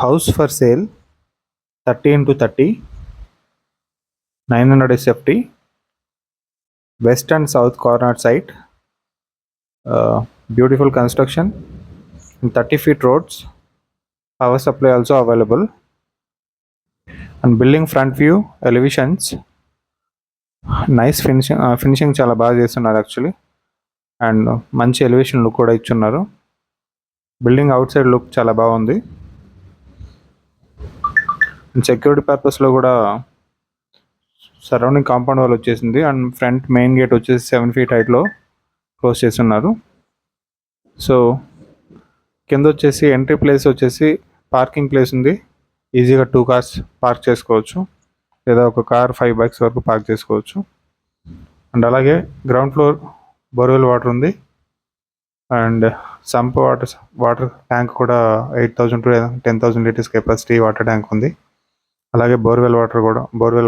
House for sale, 30 into 30, 900 SFT, west and south corner site, beautiful construction, 30 feet roads, power supply also available, and building front view elevations, nice finishing చాలా బాగా చేస్తున్నారు actually, and మంచి elevation look కూడా ఇచ్చున్నారు. Building out side look చాలా బాగుంది. Security పర్పస్లో కూడా సరౌండింగ్ కాంపౌండ్ వాల్ వచ్చేసింది, అండ్ ఫ్రంట్ మెయిన్ గేట్ వచ్చేసి 7 feet హైట్లో క్లోజ్ చేస్తున్నారు. సో కింద వచ్చేసి ఎంట్రీ ప్లేస్ వచ్చేసి పార్కింగ్ ప్లేస్ ఉంది, ఈజీగా 2 cars పార్క్ చేసుకోవచ్చు, లేదా ఒక కార్ 5 bikes వరకు పార్క్ చేసుకోవచ్చు. అండ్ అలాగే గ్రౌండ్ ఫ్లోర్ బోర్వెల్ వాటర్ ఉంది, అండ్ సంప్ వాటర్ ట్యాంక్ కూడా 8,000 to 10,000 liters capacity water tank ఉంది. అలాగే బోర్వెల్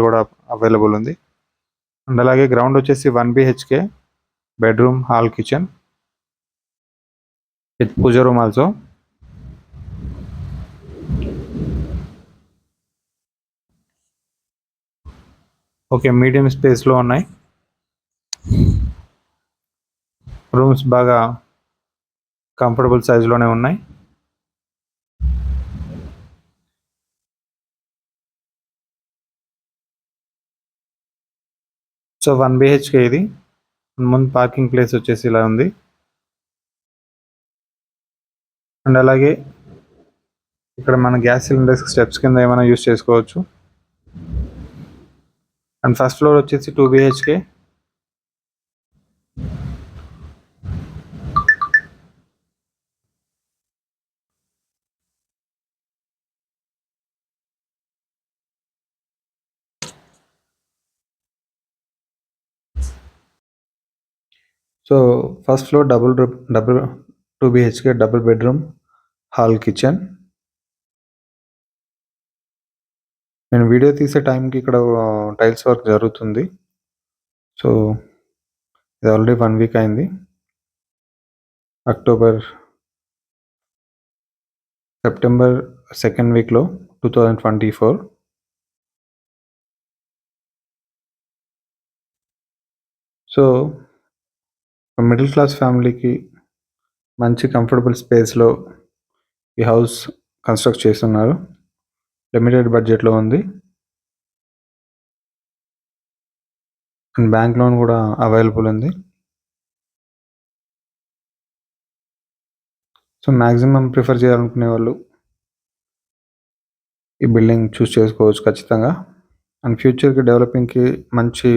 కూడా అవైలబుల్ ఉంది. అండ్ అలాగే గ్రౌండ్ వచ్చేసి 1 BHK, bedroom, hall, kitchen with puja room also. Okay, medium స్పేస్లో ఉన్నాయి. రూమ్స్ బాగా కంఫర్టబుల్ సైజులోనే ఉన్నాయి. సో 1 BHK ఇది. ముందు పార్కింగ్ ప్లేస్ వచ్చేసి ఇలా ఉంది. అండ్ అలాగే ఇక్కడ మన గ్యాస్ సిలిండర్స్ స్టెప్స్ కింద ఏమైనా యూస్ చేసుకోవచ్చు. అండ్ ఫస్ట్ ఫ్లోర్ వచ్చేసి 2 BHK. So first floor double 2 BHK double bedroom, hall, kitchen. నేను వీడియో తీసే టైంకి ఇక్కడ టైల్స్ వర్క్ జరుగుతుంది. సో ఇది ఆల్రెడీ 1 week అయింది, September 2nd weekలో 2024. So middle class ఫ్యామిలీకి మంచి కంఫర్టబుల్ స్పేస్లో ఈ హౌస్ కన్స్ట్రక్ట్ చేస్తున్నారు. లిమిటెడ్ బడ్జెట్లో ఉంది, అండ్ బ్యాంక్ లోన్ కూడా అవైలబుల్ ఉంది. సో మ్యాక్సిమం ప్రిఫర్ చేయాలనుకునే వాళ్ళు ఈ బిల్డింగ్ చూస్ చేసుకోవచ్చు ఖచ్చితంగా. అండ్ ఫ్యూచర్కి డెవలపింగ్కి మంచి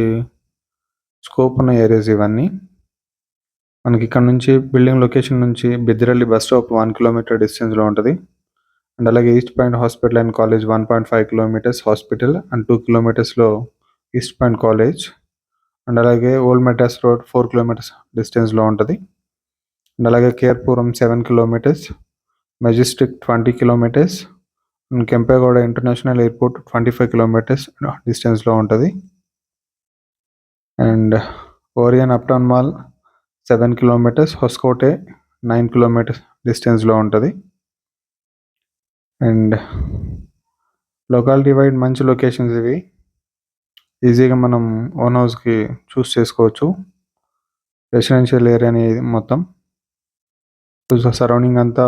స్కోప్ ఉన్న ఏరియాస్ ఇవన్నీ. మనకి ఇక్కడ నుంచి బిల్డింగ్ లొకేషన్ నుంచి బిద్దిరల్లి బస్ స్టాప్ 1 kilometer డిస్టెన్స్లో ఉంటుంది. అండ్ అలాగే east point hospital and college 1.5 kilometers hospital, and 2 kilometersలో ఈస్ట్ పాయింట్ కాలేజ్. అండ్ అలాగే ఓల్డ్ మెడ్రాస్ రోడ్ 4 kilometers డిస్టెన్స్లో ఉంటుంది. అండ్ అలాగే KR Puram 7 kilometers, Majestic 20 kilometers, and Kempegowda international airport 25 kilometers డిస్టెన్స్లో ఉంటుంది. And Orion Uptown Mall 7 kilometers, Hoskote 9 kilometers డిస్టెన్స్లో ఉంటుంది. అండ్ లొకాలిటీ వైడ్ మంచి లొకేషన్స్ ఇవి. ఈజీగా మనం ఓన్ హౌస్కి చూస్ చేసుకోవచ్చు. రెసిడెన్షియల్ ఏరియా అనేది మొత్తం సరౌండింగ్ అంతా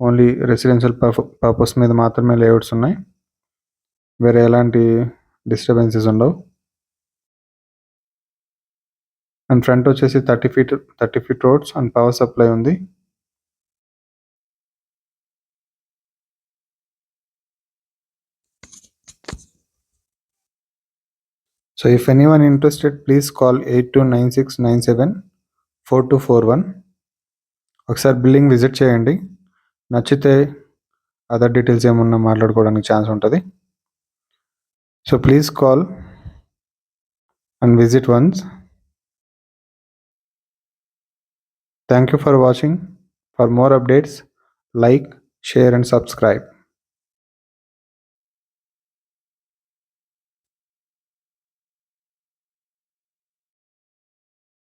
ఓన్లీ రెసిడెన్షియల్ పర్పస్ మీద మాత్రమే లేఅవుట్స్ ఉన్నాయి, వేరే ఎలాంటి డిస్టర్బెన్సెస్ ఉండవు. అండ్ ఫ్రంట్ వచ్చేసి 30 feet roads and power supply ఉంది. So if anyone interested please call 8296974241. ఒకసారి బిల్డింగ్ విజిట్ చేయండి, నచ్చితే అదర్ డీటెయిల్స్ ఏమన్నా మాట్లాడుకోవడానికి ఛాన్స్ ఉంటుంది. So please call and visit once. Thank you for watching. For more updates, like, share and subscribe.